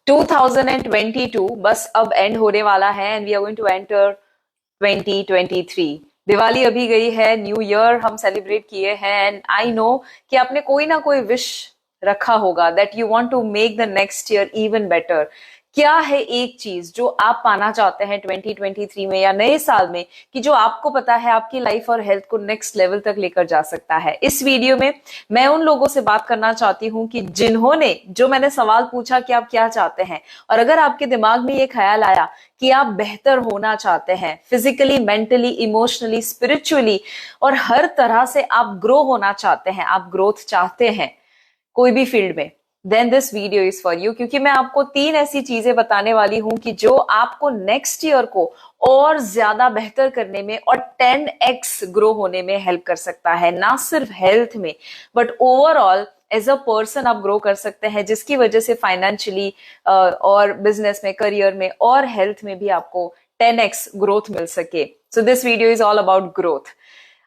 2022 बस अब एंड होने वाला है end we are going to enter 2023। Diwali अभी गई है, न्यू ईयर हम सेलिब्रेट किए हैं एंड आई नो कि आपने कोई ना कोई विश रखा होगा that you want to make the next year even better. क्या है एक चीज जो आप पाना चाहते हैं 2023 में या नए साल में, कि जो आपको पता है आपकी लाइफ और हेल्थ को नेक्स्ट लेवल तक लेकर जा सकता है? इस वीडियो में मैं उन लोगों से बात करना चाहती हूं कि जिन्होंने जो मैंने सवाल पूछा कि आप क्या चाहते हैं, और अगर आपके दिमाग में ये ख्याल आया कि आप बेहतर होना चाहते हैं फिजिकली, मेंटली, इमोशनली, स्पिरिचुअली और हर तरह से आप ग्रो होना चाहते हैं, आप ग्रोथ चाहते हैं कोई भी फील्ड में, then this video is for you. क्योंकि मैं आपको 3 ऐसी चीजें बताने वाली हूं कि जो आपको नेक्स्ट ईयर को और ज्यादा बेहतर करने में और 10x ग्रो होने में हेल्प कर सकता है, ना सिर्फ हेल्थ में but overall as a person आप ग्रो कर सकते हैं, जिसकी वजह से फाइनेंशियली और बिजनेस में, करियर में और हेल्थ में भी आपको 10x ग्रोथ मिल सके। So this video is all about growth.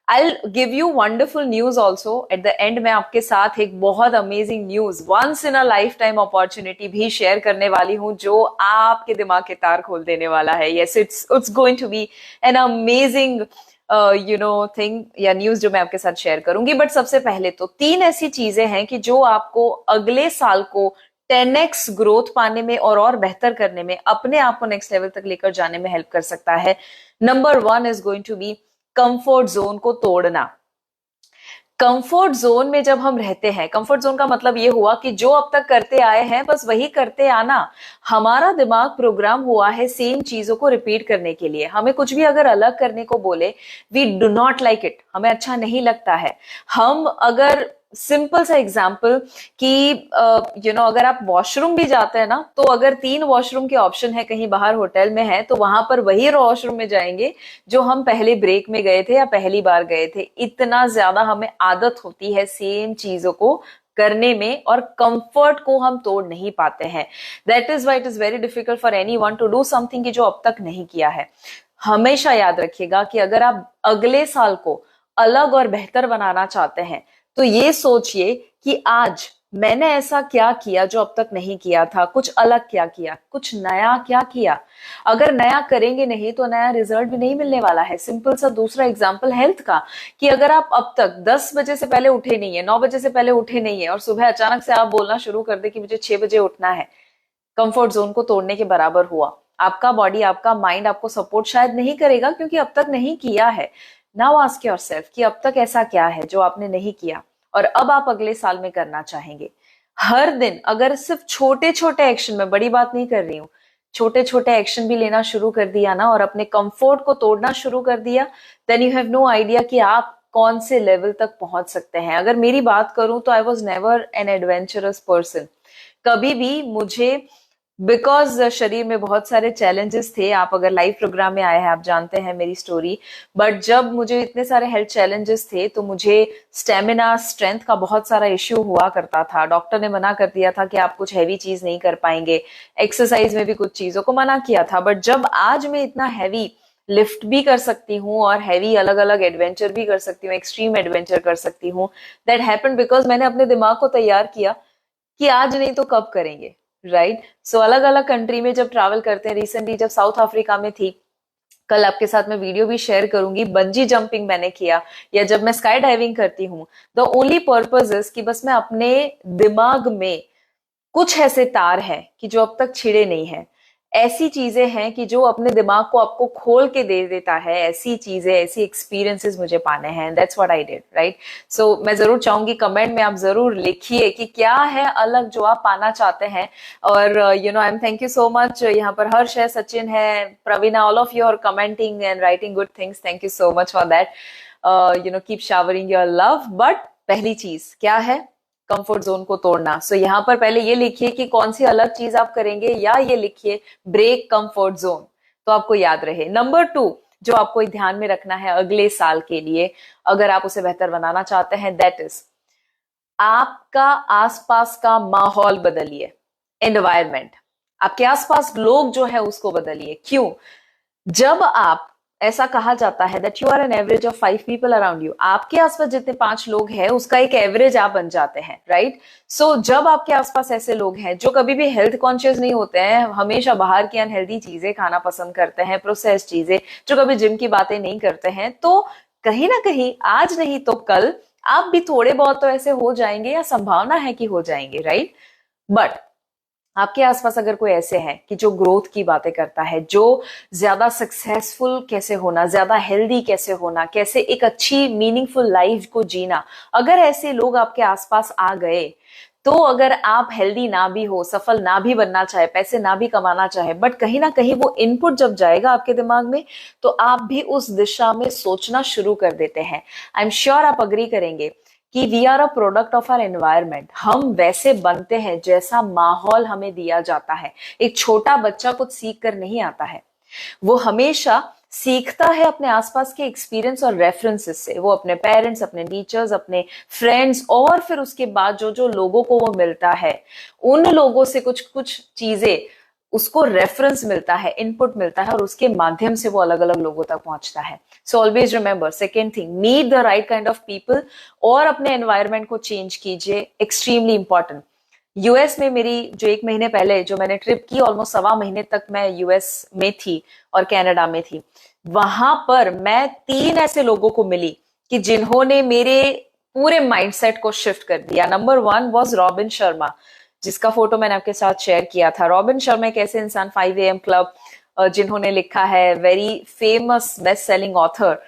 I'll give you wonderful news also at the end। मैं आपके साथ एक बहुत amazing news, once in a lifetime opportunity भी शेयर करने वाली हूं जो आपके दिमाग के तार खोल देने वाला है। Yes, it's going to be an amazing thing या न्यूज जो मैं आपके साथ शेयर करूंगी। बट सबसे पहले तो 3 ऐसी चीजें हैं कि जो आपको अगले साल को 10x ग्रोथ पाने में और बेहतर करने में, अपने आप को नेक्स्ट लेवल तक लेकर जाने में हेल्प कर सकता है। Number 1 is going to be comfort zone को तोड़ना। कंफर्ट जोन में जब हम रहते हैं, कंफर्ट जोन का मतलब ये हुआ कि जो अब तक करते आए हैं बस वही करते आना। हमारा दिमाग प्रोग्राम हुआ है सेम चीजों को रिपीट करने के लिए। हमें कुछ भी अगर अलग करने को बोले, we do not like it, हमें अच्छा नहीं लगता है। हम अगर सिंपल सा एग्जाम्पल कि अगर आप वॉशरूम भी जाते हैं ना, तो अगर 3 वॉशरूम के ऑप्शन है कहीं बाहर होटल में है, तो वहां पर वही वॉशरूम में जाएंगे जो हम पहले ब्रेक में गए थे या पहली बार गए थे। इतना ज्यादा हमें आदत होती है सेम चीजों को करने में और कंफर्ट को हम तोड़ नहीं पाते हैं। That is why it is very difficult for any one two do something जो अब तक नहीं किया है। हमेशा याद रखिएगा कि अगर आप अगले साल को अलग और बेहतर बनाना चाहते हैं, तो ये सोचिए कि आज मैंने ऐसा क्या किया जो अब तक नहीं किया था, कुछ अलग क्या किया, कुछ नया क्या किया। अगर नया करेंगे नहीं तो नया रिजल्ट भी नहीं मिलने वाला है। सिंपल सा दूसरा एग्जांपल हेल्थ का, कि अगर आप अब तक 10 बजे से पहले उठे नहीं है, 9 बजे से पहले उठे नहीं है और सुबह अचानक से आप बोलना शुरू कर दे कि मुझे 6 बजे उठना है, कंफर्ट जोन को तोड़ने के बराबर हुआ। आपका बॉडी, आपका माइंड आपको सपोर्ट शायद नहीं करेगा क्योंकि अब तक नहीं किया है। नाउ आस्क योरसेल्फ कि अब तक ऐसा क्या है जो आपने नहीं किया और अब आप अगले साल में करना चाहेंगे। हर दिन अगर सिर्फ छोटे छोटे एक्शन, में बड़ी बात नहीं कर रही हूं, छोटे छोटे एक्शन भी लेना शुरू कर दिया ना और अपने कंफर्ट को तोड़ना शुरू कर दिया, then you have no idea कि आप कौन से लेवल तक पहुंच सकते हैं। अगर मेरी बात करूं तो I was never N adventurous person. कभी भी मुझे, बिकॉज शरीर में बहुत सारे चैलेंजेस थे, आप अगर लाइव प्रोग्राम में आए हैं आप जानते हैं मेरी स्टोरी, बट जब मुझे इतने सारे हेल्थ चैलेंजेस थे तो मुझे स्टेमिना, स्ट्रेंथ का बहुत सारा इश्यू हुआ करता था। डॉक्टर ने मना कर दिया था कि आप कुछ हैवी चीज नहीं कर पाएंगे, एक्सरसाइज में भी कुछ चीजों को मना किया था। बट जब आज मैं इतना हैवी लिफ्ट भी कर सकती हूँ और हैवी अलग अलग एडवेंचर भी कर सकती हूँ, एक्सट्रीम एडवेंचर कर सकती हूँ, दैट हैपेंड बिकॉज मैंने अपने दिमाग को तैयार किया कि आज नहीं तो कब करेंगे, राइट। सो अलग अलग कंट्री में जब ट्रैवल करते हैं, रिसेंटली जब साउथ अफ्रीका में थी, कल आपके साथ मैं वीडियो भी शेयर करूंगी, बंजी जंपिंग मैंने किया, या जब मैं स्काई डाइविंग करती हूँ, द ओनली पर्पज इज कि बस मैं अपने दिमाग में कुछ ऐसे तार हैं कि जो अब तक छिड़े नहीं है, ऐसी चीजें हैं कि जो अपने दिमाग को आपको खोल के दे देता है, ऐसी चीजें, ऐसी एक्सपीरियंसेस मुझे पाने हैं। That's what I did, right. So मैं जरूर चाहूंगी कमेंट में आप जरूर लिखिए कि क्या है अलग जो आप पाना चाहते हैं। और I am thank you so much, यहाँ पर हर्ष है, सचिन है, Praveena, all of you are commenting and writing good things. Thank you so much for that. Keep showering your love. But पहली चीज क्या है? कंफर्ट जोन को तोड़ना। सो यहाँ पर पहले ये लिखिए कि कौन सी अलग चीज आप करेंगे, या ये लिखिए ब्रेक कंफर्ट जोन, तो आपको याद रहे। नंबर 2 जो आपको ध्यान में रखना है अगले साल के लिए, अगर आप उसे बेहतर बनाना चाहते हैं, दैट इज आपका आसपास का माहौल बदलिए, एनवायरमेंट। आपके आसपास लोग जो है उसको बदलिए। क्यों? जब आप ऐसा कहा जाता है that you are an average of 5 people around you. आपके आसपास जितने 5 लोग हैं उसका एक एवरेज आप बन जाते हैं, राइट? सो जब आपके आसपास ऐसे लोग हैं जो कभी भी हेल्थ कॉन्शियस नहीं होते हैं, हमेशा बाहर की अनहेल्दी चीजें खाना पसंद करते हैं, प्रोसेस चीजें, जो कभी जिम की बातें नहीं करते हैं, तो कहीं ना कहीं आज नहीं तो कल आप भी थोड़े बहुत तो ऐसे हो जाएंगे, या संभावना है कि हो जाएंगे, राइट? बट आपके आसपास अगर कोई ऐसे है कि जो ग्रोथ की बातें करता है, जो ज्यादा सक्सेसफुल कैसे होना, ज्यादा हेल्दी कैसे होना, कैसे एक अच्छी मीनिंगफुल लाइफ को जीना, अगर ऐसे लोग आपके आसपास आ गए, तो अगर आप हेल्दी ना भी हो, सफल ना भी बनना चाहे, पैसे ना भी कमाना चाहे, बट कहीं ना कहीं वो इनपुट जब जाएगा आपके दिमाग में, तो आप भी उस दिशा में सोचना शुरू कर देते हैं। आई एम श्योर आप अग्री करेंगे कि we are a product of our environment. हम वैसे बनते हैं जैसा माहौल हमें दिया जाता है। एक छोटा बच्चा कुछ सीख कर नहीं आता है, वो हमेशा सीखता है अपने आसपास के एक्सपीरियंस और रेफरेंसेस से। वो अपने पेरेंट्स, अपने टीचर्स, अपने फ्रेंड्स, और फिर उसके बाद जो जो लोगों को वो मिलता है, उन लोगों से कुछ कुछ चीजें उसको रेफरेंस मिलता है, इनपुट मिलता है, और उसके माध्यम से वो अलग अलग लोगों तक पहुंचता है। So always remember, second thing, meet the right kind of people और अपने एनवायरमेंट को चेंज कीजिए, एक्सट्रीमली इंपॉर्टेंट। यूएस में मेरी जो 1 महीने पहले जो मैंने ट्रिप की, ऑलमोस्ट 1.25 महीने तक मैं यूएस में थी और कनाडा में थी। वहां पर मैं 3 ऐसे लोगों को मिली कि जिन्होंने मेरे पूरे माइंडसेट को शिफ्ट कर दिया। नंबर 1 वॉज रॉबिन शर्मा, जिसका फोटो मैंने आपके साथ शेयर किया था। रॉबिन शर्मा एक ऐसे इंसान, 5 AM क्लब, जिन्होंने लिखा है, very famous best selling author,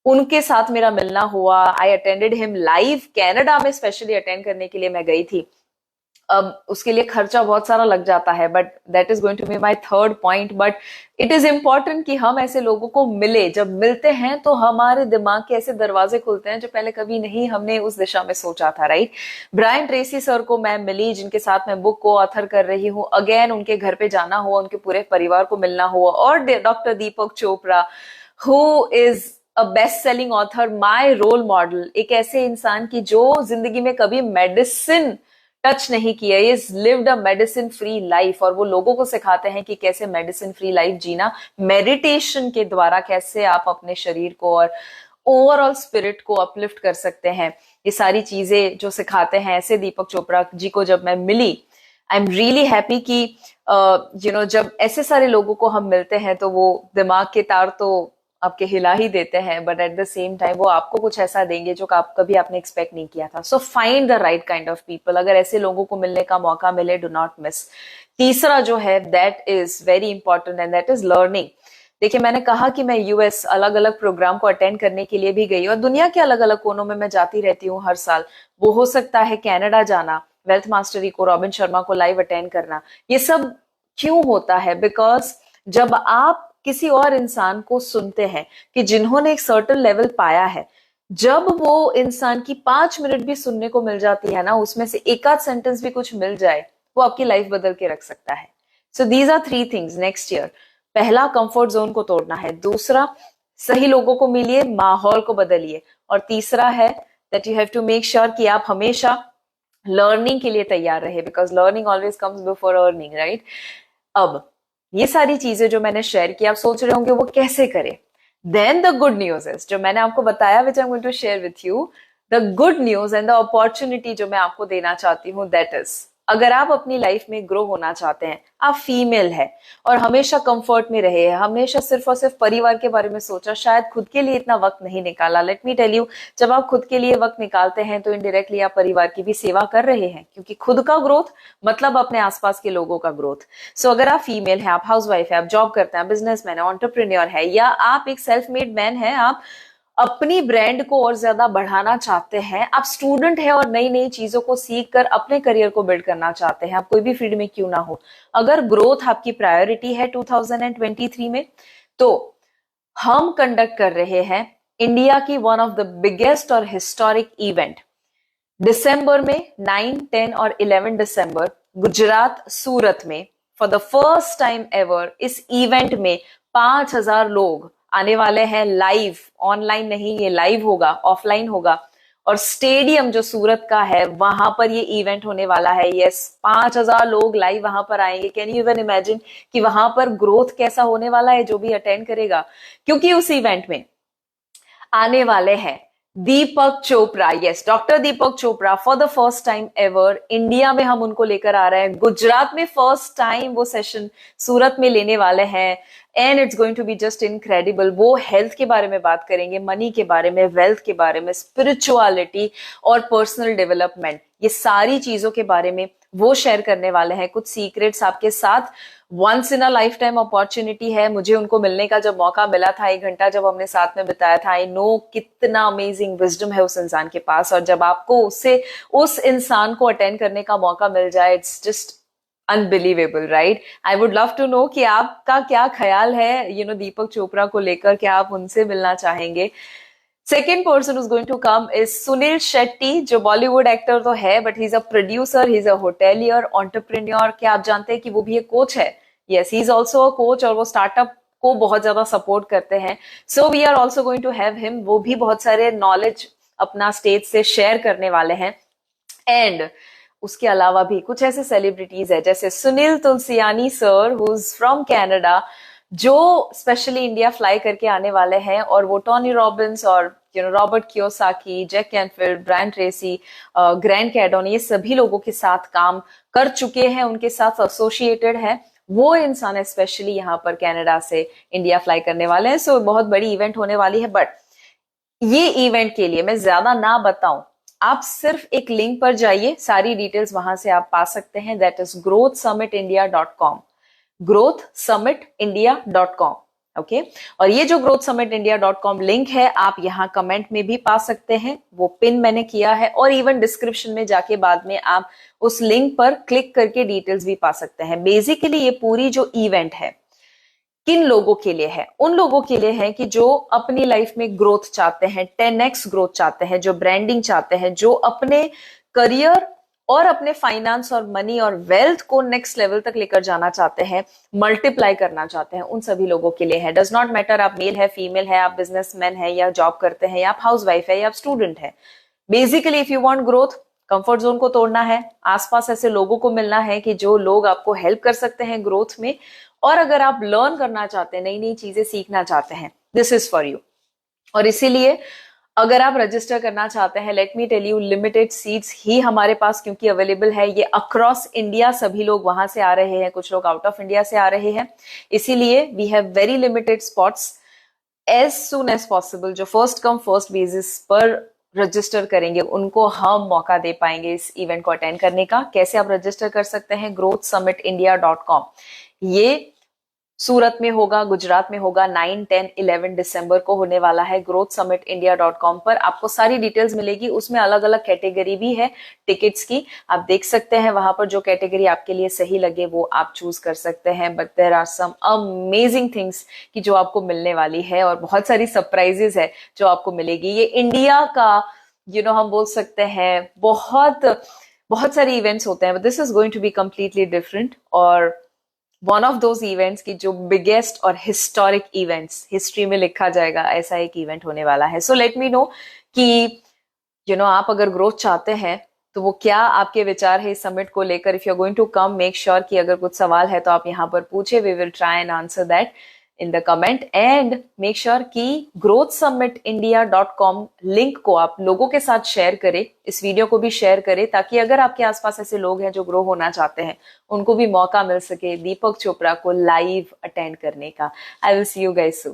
उनके साथ मेरा मिलना हुआ। I attended him live, Canada में स्पेशली अटेंड करने के लिए मैं गई थी। अब उसके लिए खर्चा बहुत सारा लग जाता है, but that is going to be my third point. But it is important कि हम ऐसे लोगों को मिले। जब मिलते हैं तो हमारे दिमाग के ऐसे दरवाजे खुलते हैं जो पहले कभी नहीं हमने उस दिशा में सोचा था, राइट? ब्रायन ट्रेसी सर को मैं मिली, जिनके साथ मैं बुक को ऑथर कर रही हूँ। अगेन उनके घर पे जाना हुआ, उनके पूरे परिवार को मिलना हुआ। और doctor Deepak Chopra, who is a best selling author, my role model, एक ऐसे इंसान की जो जिंदगी में कभी मेडिसिन टच नहीं किया, is lived a medicine free life, और वो लोगों को सिखाते हैं कि कैसे मेडिसिन फ्री लाइफ जीना, मेडिटेशन के द्वारा कैसे आप अपने शरीर को और ओवरऑल स्पिरिट को अपलिफ्ट कर सकते हैं। ये सारी चीजें जो सिखाते हैं, ऐसे दीपक चोपड़ा जी को जब मैं मिली, आई एम रियली हैप्पी कि जब ऐसे सारे लोगों को हम मिलते हैं तो वो दिमाग के तार तो आपके हिला ही देते हैं, but at the same time वो आपको कुछ ऐसा देंगे जो कभी आपने एक्सपेक्ट नहीं किया था। So find the right kind of people. अगर ऐसे लोगों को मिलने का मौका मिले, डू नॉट मिस। तीसरा जो है, that is very important, and that is learning. देखिए, मैंने कहा कि मैं यूएस अलग अलग प्रोग्राम को अटेंड करने के लिए भी गई, और दुनिया के अलग अलग कोनों में मैं जाती रहती हूँ हर साल। वो हो सकता है कनाडा जाना, वेल्थ मास्टरी को, रॉबिन शर्मा को लाइव अटेंड करना। ये सब क्यों होता है? बिकॉज जब आप किसी और इंसान को सुनते हैं कि जिन्होंने एक सर्टेन लेवल पाया है, जब वो इंसान की 5 मिनट भी सुनने को मिल जाती है ना, उसमें से एक आध सेंटेंस भी कुछ मिल जाए, वो आपकी लाइफ बदल के रख सकता है। So these are 3 things next year. पहला, कंफर्ट जोन को तोड़ना है। दूसरा, सही लोगों को मिलिए, माहौल को बदलिए। और तीसरा है that you have to make sure कि आप हमेशा लर्निंग के लिए तैयार रहे, because learning always comes before earning, right? अब ये सारी चीजें जो मैंने शेयर की, आप सोच रहे होंगे वो कैसे करें। Then the good news is, जो मैंने आपको बताया, which I am going to share with you, the good news and the opportunity जो मैं आपको देना चाहती हूँ, दैट इज, अगर आप अपनी लाइफ में ग्रो होना चाहते हैं, आप फीमेल है और हमेशा कंफर्ट में रहे हैं, हमेशा सिर्फ और सिर्फ परिवार के बारे में सोचा, शायद खुद के लिए इतना वक्त नहीं निकाला। लेट मी टेल यू, जब आप खुद के लिए वक्त निकालते हैं तो इनडायरेक्टली आप परिवार की भी सेवा कर रहे हैं, क्योंकि खुद का ग्रोथ मतलब अपने आसपास के लोगों का ग्रोथ। सो अगर आप फीमेल है, आप हाउसवाइफ है, आप जॉब करते हैं, बिजनेसमैन है, एंटरप्रेन्योर है, या आप एक सेल्फ मेड मैन है, आप अपनी ब्रांड को और ज्यादा बढ़ाना चाहते हैं, आप स्टूडेंट है और नई नई चीजों को सीख कर अपने करियर को बिल्ड करना चाहते हैं, आप कोई भी फील्ड में क्यों ना हो, अगर ग्रोथ आपकी प्रायोरिटी है 2023 में, तो हम कंडक्ट कर रहे हैं इंडिया की वन ऑफ द बिगेस्ट और हिस्टोरिक इवेंट। दिसंबर में 9, 10 और 11 दिसंबर गुजरात सूरत में for the first time ever इस इवेंट में 5,000 लोग आने वाले हैं लाइव, ऑनलाइन नहीं, ये लाइव होगा, ऑफलाइन होगा। और स्टेडियम जो सूरत का है वहां पर ये इवेंट होने वाला है। यस, 5,000 लोग लाइव वहां पर आएंगे। कैन यू इवन इमेजिन कि वहां पर ग्रोथ कैसा होने वाला है जो भी अटेंड करेगा, क्योंकि उस इवेंट में आने वाले हैं Deepak Chopra. Yes, doctor Deepak Chopra for the first time ever India में हम उनको लेकर आ रहे हैं। गुजरात में फर्स्ट टाइम वो सेशन सूरत में लेने वाले हैं and it's going to be just incredible. वो हेल्थ के बारे में बात करेंगे, मनी के बारे में, वेल्थ के बारे में, स्पिरिचुअलिटी और पर्सनल डेवलपमेंट, ये सारी चीजों के बारे में वो शेयर करने वाले हैं। कुछ सीक्रेट्स आपके साथ। Once in a lifetime opportunity है। मुझे उनको मिलने का जब मौका मिला था, 1 घंटा जब हमने साथ में बिताया था, आई नो कितना अमेजिंग विजडम है उस इंसान के पास। और जब आपको उससे उस इंसान को अटेंड करने का मौका मिल जाए, it's just unbelievable, right? I would love to know कि आपका क्या ख्याल है दीपक चोपड़ा को लेकर, क्या आप उनसे मिलना चाहेंगे? Second person is going to come is Suniel Shetty, जो बॉलीवुड एक्टर तो है but he is a producer, he is a hotelier, entrepreneur. क्या आप जानते हैं कि वो भी एक कोच है? Yes, he is also a coach और वो स्टार्टअप को बहुत ज्यादा सपोर्ट करते हैं। So we are also going to have him. वो भी बहुत सारे नॉलेज अपना स्टेज से शेयर करने वाले हैं। एंड उसके अलावा भी कुछ ऐसे सेलिब्रिटीज है जैसे Sunil Tulsiani sir, who is from Canada, जो स्पेशली इंडिया फ्लाई करके आने वाले हैं। और वो टोनी रॉबिन्स और Robert Kiyosaki, Jack Canfield, Brian Tracy, Grant Cardone, ये सभी लोगों के साथ काम कर चुके हैं, उनके साथ एसोसिएटेड है। वो इंसान स्पेशली यहाँ पर कनाडा से इंडिया फ्लाई करने वाले हैं। सो बहुत बड़ी इवेंट होने वाली है। बट ये इवेंट के लिए मैं ज्यादा ना बताऊं, आप सिर्फ एक लिंक पर जाइए, सारी डिटेल्स वहां से आप पा सकते हैं। That is growthsummitindia.com, growthsummitindia.com। Okay, और ये जो growthsummitindia.com लिंक है, आप यहाँ कमेंट में भी पा सकते हैं, वो पिन मैंने किया है। और इवन डिस्क्रिप्शन में जाके बाद में आप उस लिंक पर क्लिक करके डिटेल्स भी पा सकते हैं। बेसिकली ये पूरी जो इवेंट है किन लोगों के लिए है? उन लोगों के लिए है कि जो अपनी लाइफ में ग्रोथ चाहते हैं, 10x ग्रोथ चाहते हैं, जो ब्रांडिंग चाहते हैं, जो अपने करियर और अपने फाइनेंस और मनी और वेल्थ को नेक्स्ट लेवल तक लेकर जाना चाहते हैं, मल्टीप्लाई करना चाहते हैं, उन सभी लोगों के लिए है। डज नॉट मैटर आप मेल है, फीमेल है, आप बिजनेसमैन है या जॉब करते हैं, या आप हाउस वाइफ है, या आप स्टूडेंट है। Basically if you want growth, comfort zone को तोड़ना है, आसपास ऐसे लोगों को मिलना है कि जो लोग आपको हेल्प कर सकते हैं ग्रोथ में, और अगर आप लर्न करना चाहते हैं, नई नई चीजें सीखना चाहते हैं, दिस इज फॉर यू। और इसीलिए अगर आप रजिस्टर करना चाहते हैं, let me tell you, limited seats ही हमारे पास क्योंकि अवेलेबल है। ये अक्रॉस इंडिया सभी लोग वहां से आ रहे हैं, कुछ लोग आउट ऑफ इंडिया से आ रहे हैं, इसीलिए we have very limited spots. As soon as possible जो फर्स्ट कम फर्स्ट बेसिस पर रजिस्टर करेंगे उनको हम मौका दे पाएंगे इस इवेंट को अटेंड करने का। कैसे आप रजिस्टर कर सकते हैं? growthsummitindia.com। ये सूरत में होगा, गुजरात में होगा, 9, 10, 11 दिसंबर को होने वाला है। growthsummitindia.com पर आपको सारी डिटेल्स मिलेगी। उसमें अलग अलग कैटेगरी भी है टिकट्स की, आप देख सकते हैं। वहां पर जो कैटेगरी आपके लिए सही लगे वो आप चूज कर सकते हैं। But there are some amazing things कि जो आपको मिलने वाली है, और बहुत सारी सरप्राइजेस है जो आपको मिलेगी। ये इंडिया का हम बोल सकते हैं बहुत बहुत सारे इवेंट्स होते हैं, but this is going to be completely different. और वन ऑफ दोज इवेंट्स की जो बिगेस्ट और हिस्टोरिक इवेंट्स हिस्ट्री में लिखा जाएगा, ऐसा एक इवेंट होने वाला है। सो लेट मी नो कि आप अगर ग्रोथ चाहते हैं तो वो क्या आपके विचार है इस समिट को लेकर। If you are going to come, make sure कि अगर कुछ सवाल है तो आप यहाँ पर पूछे, we will try and answer that in the comment. And make sure कि growthsummitindia.com लिंक को आप लोगों के साथ शेयर करें, इस वीडियो को भी शेयर करें, ताकि अगर आपके आसपास ऐसे लोग हैं जो ग्रो होना चाहते हैं, उनको भी मौका मिल सके दीपक चोपड़ा को लाइव अटेंड करने का। I will see you guys soon.